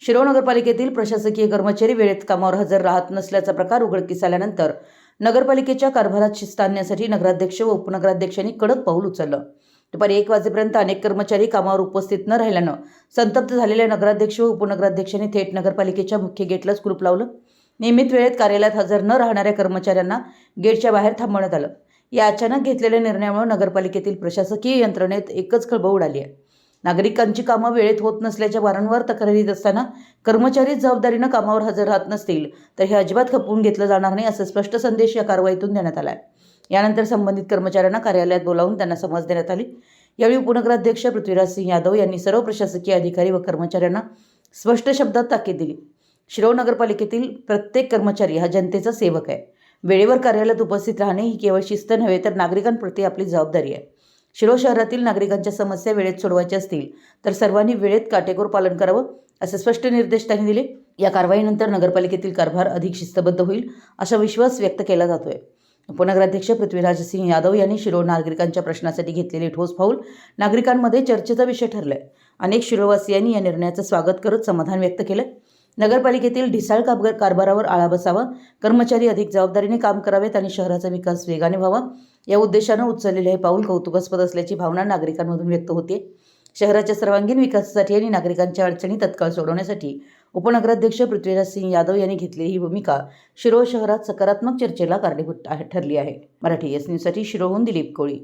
शिरोळ नगरपालिकेतील प्रशासकीय कर्मचारी वेळेत कामावर हजर राहत नसल्याचा प्रकार उघडकीस आल्यानंतर नगरपालिकेच्या कारभारात शिस्त आणण्यासाठी नगराध्यक्ष व उपनगराध्यक्षांनी कडक पाऊल उचललं। दुपारी 1 वाजेपर्यंत अनेक कर्मचारी कामावर उपस्थित न राहिल्यानं संतप्त झालेल्या नगराध्यक्ष व उपनगराध्यक्षांनी थेट नगरपालिकेच्या मुख्य गेटलाच कुलूप लावलं। नियमित वेळेत कार्यालयात हजर न राहणाऱ्या कर्मचाऱ्यांना गेटच्या बाहेर थांबवण्यात आलं। या अचानक घेतलेल्या निर्णयामुळे नगरपालिकेतील प्रशासकीय यंत्रणेत एकच खळबळ उडाली आहे। नागरिकांची कामं वेळेत होत नसल्याच्या वारंवार तक्रारी येत असताना कर्मचारी जबाबदारीनं कामावर हजर राहत नसतील तर हे अजिबात खपवून घेतलं जाणार नाही असा स्पष्ट संदेश या कारवाईतून देण्यात आला आहे। यानंतर संबंधित कर्मचाऱ्यांना कार्यालयात बोलावून त्यांना समज देण्यात आली। यावेळी उपनगराध्यक्ष पृथ्वीराज सिंह यादव यांनी सर्व प्रशासकीय अधिकारी व कर्मचाऱ्यांना स्पष्ट शब्दात ताकीद दिली। शिरोळ नगरपालिकेतील प्रत्येक कर्मचारी हा जनतेचा सेवक आहे। वेळेवर कार्यालयात उपस्थित राहणे ही केवळ शिस्त नव्हे तर नागरिकांप्रती आपली जबाबदारी आहे। शिरोळ शहरातील नागरिकांच्या समस्या वेळेत सोडवायच्या असतील तर सर्वांनी वेळेत काटेकोर पालन करावं असे स्पष्ट निर्देश त्यांनी दिले। या कारवाईनंतर नगरपालिकेतील कारभार अधिक शिस्तबद्ध होईल असा विश्वास व्यक्त केला जातोय। उपनगराध्यक्ष पृथ्वीराज सिंह यादव यांनी शिरोळ नागरिकांच्या प्रश्नासाठी घेतलेले ठोस पाऊल नागरिकांमध्ये चर्चेचा विषय ठरलाय। अनेक शिरोळवासियांनी या निर्णयाचं स्वागत करत समाधान व्यक्त केलं। नगरपालिकेतील ढिसाळ कारभारावर आळा बसावा, कर्मचारी अधिक जबाबदारीने काम करावेत आणि शहराचा विकास वेगाने व्हावा या उद्देशानं उचललेले हे पाऊल कौतुकास्पद असल्याची भावना नागरिकांमधून व्यक्त होते। शहराच्या सर्वांगीण विकासासाठी आणि नागरिकांच्या अडचणी तत्काळ सोडवण्यासाठी उपनगराध्यक्ष पृथ्वीराज सिंह यादव यांनी घेतलेली ही भूमिका शिरोळ शहरात सकारात्मक चर्चेला कारणीभूत ठरली आहे। मराठी एस न्यूजसाठी शिरोळहून दिलीप कोळी।